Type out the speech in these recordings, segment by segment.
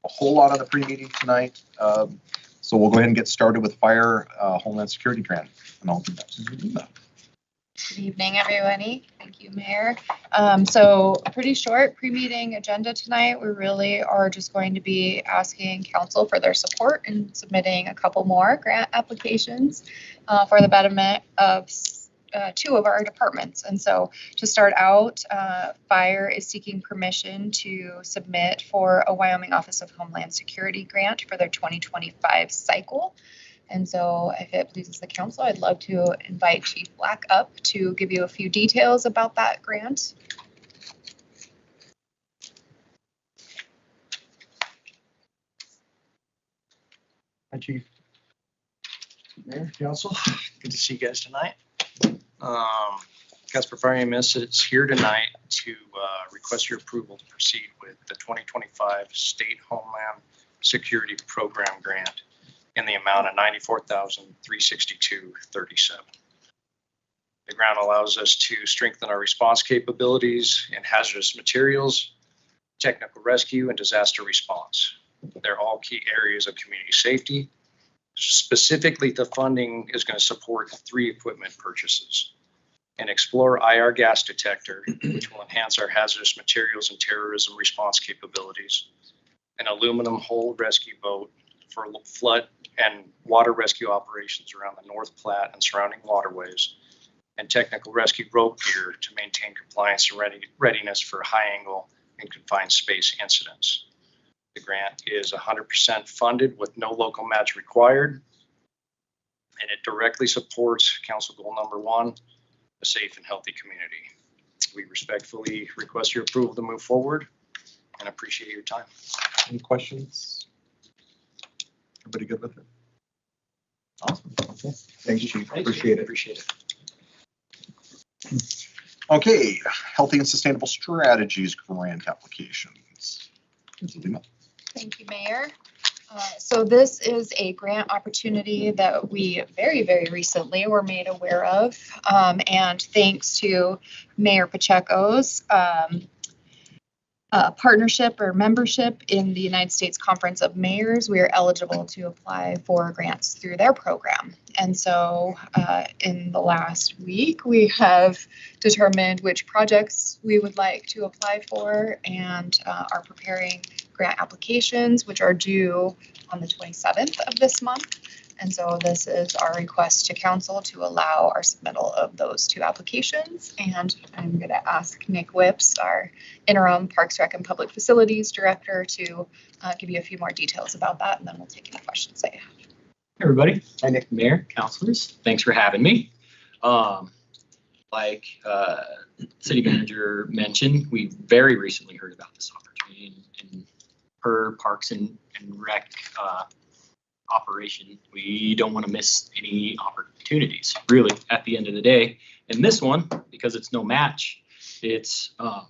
a whole lot on the pre-meeting tonight. So we'll go ahead and get started with fire Homeland Security grant. And I'll do that. Good evening, everybody. Thank you, Mayor. So a pretty short pre-meeting agenda tonight. We really are just going to be asking council for their support in submitting a couple more grant applications for the betterment of two of our departments. And so to start out, fire is seeking permission to submit for a Wyoming Office of Homeland Security grant for their 2025 cycle. And so if it pleases the council, I'd love to invite Chief Black up to give you a few details about that grant. Hi, Chief. Mayor, council, good to see you guys tonight. Casper Fire EMS is here tonight to request your approval to proceed with the 2025 State Homeland Security Program grant in the amount of $94,362.37. The grant allows us to strengthen our response capabilities in hazardous materials, technical rescue, and disaster response. They're all key areas of community safety. Specifically, the funding is going to support 3 equipment purchases: an Explorer IR gas detector, which will enhance our hazardous materials and terrorism response capabilities, an aluminum hull rescue boat for flood and water rescue operations around the North Platte and surrounding waterways, and technical rescue rope gear to maintain compliance and readiness for high angle and confined space incidents. The grant is 100% funded with no local match required, and it directly supports council goal number 1, a safe and healthy community. We respectfully request your approval to move forward and appreciate your time. Any questions? Everybody good with it? Awesome. Okay. Thanks, Chief. Appreciate it. Appreciate it. Okay, healthy and sustainable strategies grant applications. Thank you, Mayor. So this is a grant opportunity that we very, very recently were made aware of. And thanks to Mayor Pacheco's partnership or membership in the United States Conference of Mayors, we are eligible to apply for grants through their program. And so in the last week, we have determined which projects we would like to apply for and are preparing grant applications, which are due on the 27th of this month. And so this is our request to council to allow our submittal of those 2 applications. And I'm going to ask Nick Whips, our interim Parks Rec and Public Facilities Director, to give you a few more details about that, and then we'll take any questions that you have. Hey everybody. Hi, Nick. Mayor, councilors. Thanks for having me. Like City Manager mentioned, we very recently heard about this opportunity in her Parks and Rec operation. We don't want to miss any opportunities, really, at the end of the day. And this one, because it's no match, it's a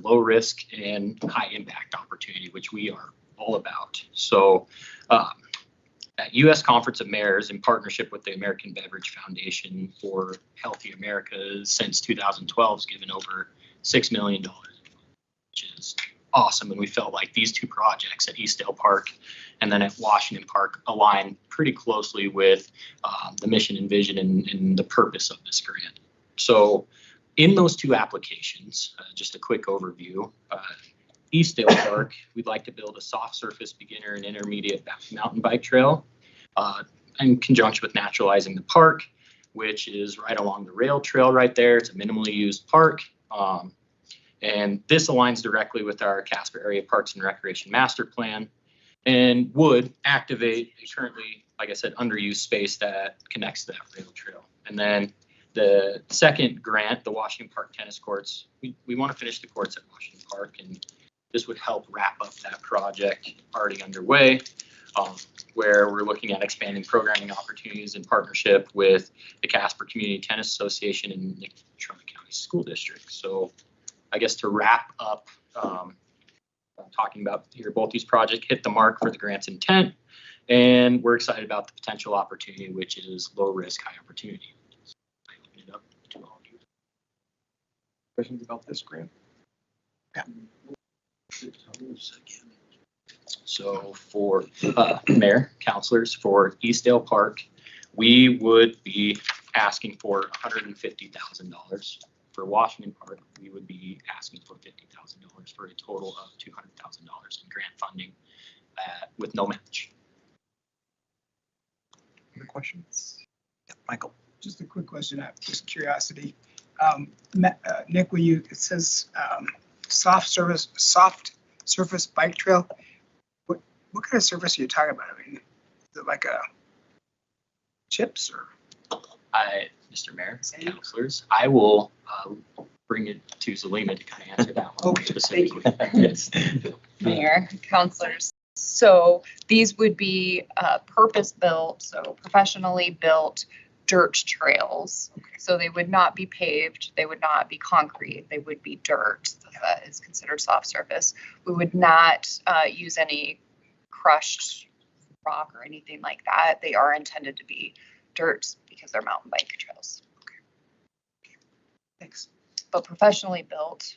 low risk and high impact opportunity, which we are all about. So at U.S. Conference of Mayors, in partnership with the American Beverage Foundation for Healthy America, since 2012 has given over $6 million, which is awesome. And we felt like these 2 projects at Eastdale Park and then at Washington Park align pretty closely with the mission and vision and the purpose of this grant. So in those 2 applications, just a quick overview, Eastdale Park, we'd like to build a soft surface beginner and intermediate mountain bike trail in conjunction with naturalizing the park, which is right along the rail trail right there. It's a minimally used park. And this aligns directly with our Casper Area Parks and Recreation Master Plan and would activate a currently, like I said, underused space that connects to that rail trail. And then the second grant, the Washington Park tennis courts, we want to finish the courts at Washington Park, and this would help wrap up that project already underway, where we're looking at expanding programming opportunities in partnership with the Casper Community Tennis Association and the Trumbull County School District. So I guess to wrap up, I'm talking about here, both these projects hit the mark for the grant's intent, and we're excited about the potential opportunity, which is low risk, high opportunity. I open it up to all of you. Questions about this grant? Yeah. So for mayor, councilors, for Eastdale Park, we would be asking for $150,000. For Washington Park, we would be asking for $50,000 for a total of $200,000 in grant funding with no match. Other questions? Yeah, Michael. Just a quick question, out of just curiosity. Nick, it says soft surface bike trail. What kind of surface are you talking about? I mean, is it like a chips or? Mr. Mayor, councilors, I will bring it to Zelina to kind of answer that one Okay, specifically. Yes. Mayor, councilors. So these would be purpose-built, so professionally built dirt trails. So they would not be paved, they would not be concrete, they would be dirt. That is considered soft surface. We would not use any crushed rock or anything like that. They are intended to be dirt because they're mountain bike trails. Thanks. But professionally built,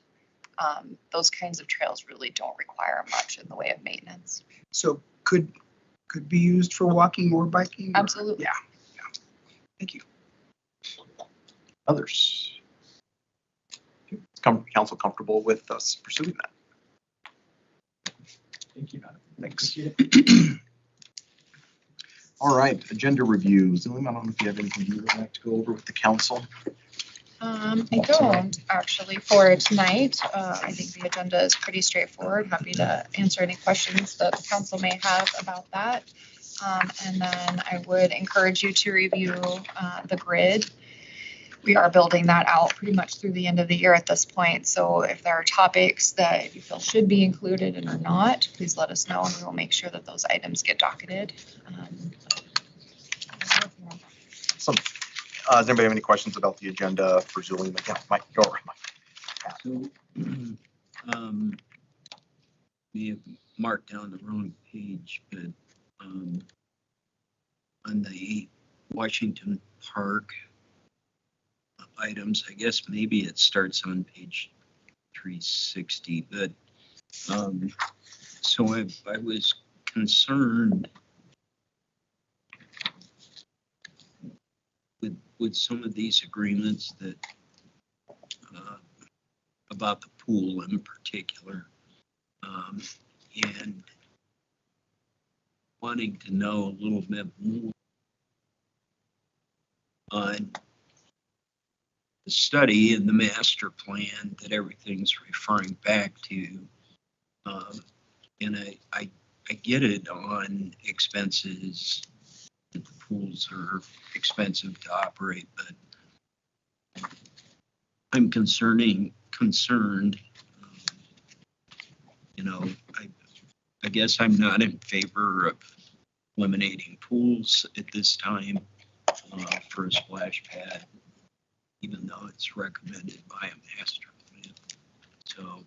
those kinds of trails really don't require much in the way of maintenance. So could be used for walking or biking? Or? Absolutely. Yeah. Thank you. Others? Is council comfortable with us pursuing that? Thank you. Thanks. All right, agenda review. Zelina, I don't know if you have anything you would like to go over with the council. I don't actually for tonight. I think the agenda is pretty straightforward. Happy to answer any questions that the council may have about that. And then I would encourage you to review the grid. We are building that out pretty much through the end of the year at this point. So if there are topics that you feel should be included and are not, please let us know and we will make sure that those items get docketed. Awesome. Does anybody have any questions about the agenda for Zelina? Yeah, Mike, go over. So, may have marked down the wrong page, but on the Washington Park items, I guess maybe it starts on page 360, but so I was concerned with some of these agreements that about the pool in particular, and wanting to know a little bit more on the study and the master plan that everything's referring back to. And I get it on expenses. The pools are expensive to operate, but I'm concerned. You know, I guess I'm not in favor of eliminating pools at this time for a splash pad, even though it's recommended by a master plan. So,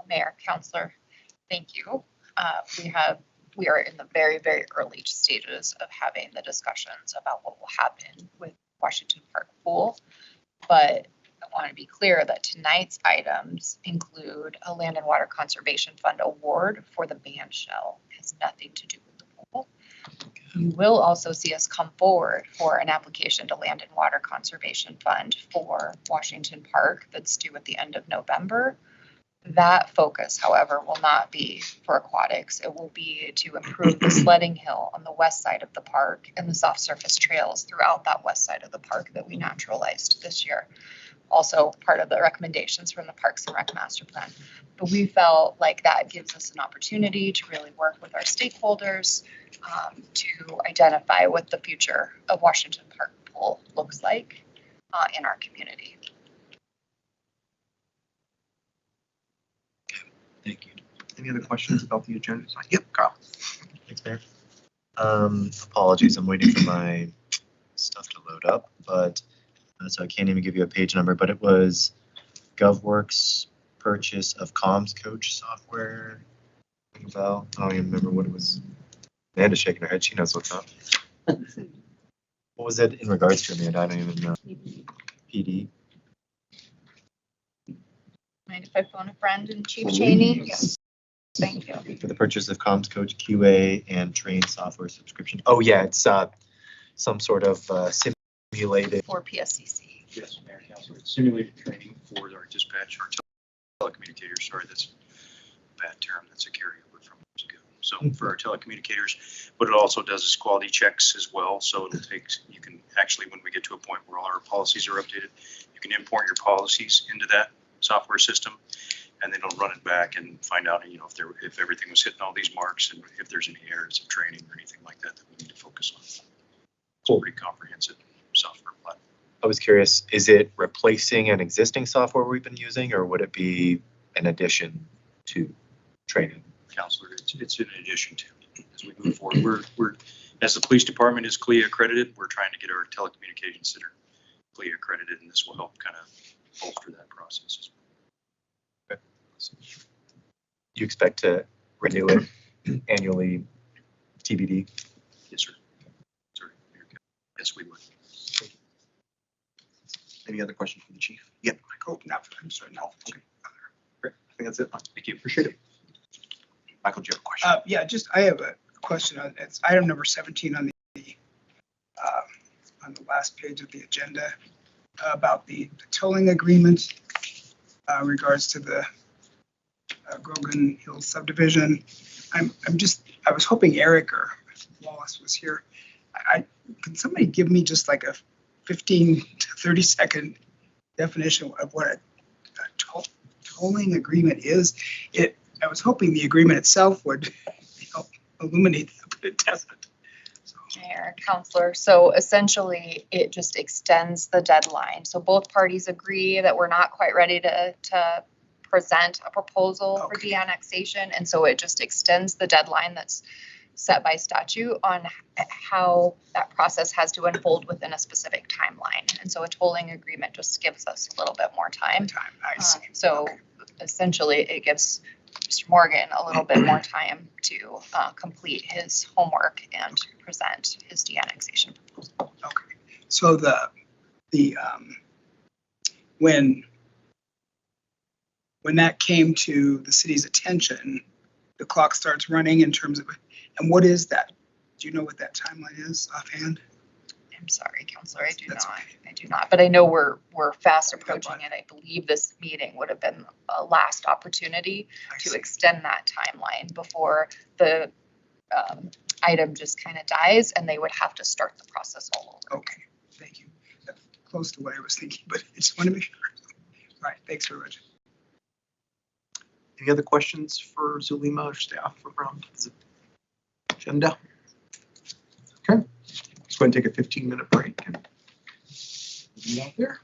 Mayor, Councilor, thank you. We are in the very, very early stages of having the discussions about what will happen with Washington Park Pool. But I want to be clear that tonight's items include a Land and Water Conservation Fund award for the band shell. It has nothing to do with the pool. You will also see us come forward for an application to Land and Water Conservation Fund for Washington Park that's due at the end of November. That focus, however, will not be for aquatics. It will be to improve the sledding hill on the west side of the park and the soft surface trails throughout that west side of the park that we naturalized this year. Also part of the recommendations from the Parks and Rec Master Plan. But we felt like that gives us an opportunity to really work with our stakeholders to identify what the future of Washington Park Pool looks like in our community. thank you. Any other questions about the agenda? Yep, Carl. Thanks, Mayor. Apologies, I'm waiting for my stuff to load up, but so I can't even give you a page number, but it was GovWorks purchase of Comms Coach software. Well, I don't even remember what it was. Amanda's shaking her head. She knows what's up. What was it in regards to, Amanda? I don't even know. PD. Mind if I phone a friend and Chief Cheney? Thank you. For the purchase of comms coach QA and train software subscription. Oh, yeah, it's some sort of simulated. For PSCC. Yes, Mayor and Council, it's simulated training for our dispatch, our telecommunicators, sorry, that's a bad term, that's a carryover from years ago. So for our telecommunicators, what it also does is quality checks as well, so it'll take, you can actually, when we get to a point where all our policies are updated, you can import your policies into that software system, and then it'll run it back and find out, you know, if everything was hitting all these marks, and if there's any areas of training or anything like that that we need to focus on. It's a pretty comprehensive software platform. I was curious, is it replacing an existing software we've been using, or would it be an addition to training? Counselor, it's in addition to, as we move forward, we're as the police department is CLIA accredited, we're trying to get our telecommunications center CLIA accredited, and this will help kind of bolster that process. You expect to renew it annually, TBD? Yes, sir. Sorry. Yes, we would. Any other questions for the chief? Yep. Oh, no, I'm sorry, no. Okay. Great. I think that's it. Thank you. Appreciate it. Michael, do you have a question? Yeah, I have a question on, it's item number 17 on the last page of the agenda about the tolling agreement regards to the Grogan Hills subdivision. I was hoping Eric or Wallace was here. Can somebody give me just like a 15 to 30 second definition of what a tolling agreement is? I was hoping the agreement itself would help illuminate that, but it doesn't. So, Mayor, Counselor, so essentially it just extends the deadline. So both parties agree that we're not quite ready to present a proposal for Okay. de-annexation, and so it just extends the deadline that's set by statute on how that process has to unfold within a specific timeline. And so a tolling agreement just gives us a little bit more time. I see. So Okay. essentially it gives Mr. Morgan a little bit more time to complete his homework and present his de-annexation proposal. Okay. So when that came to the city's attention, the clock starts running in terms of, and what is that? Do you know what that timeline is offhand? I'm sorry, Counselor, I do That's not. okay. I do not, but I know we're fast Okay, approaching fine. it. I believe this meeting would have been a last opportunity I to see. extend that timeline before the item just kind of dies and they would have to start the process all over. Okay, thank you. That's close to what I was thinking, but I just want to be sure. All right, thanks very much. Any other questions for Zulima or staff around the agenda? Okay, let's go ahead and take a 15-minute break and be out there.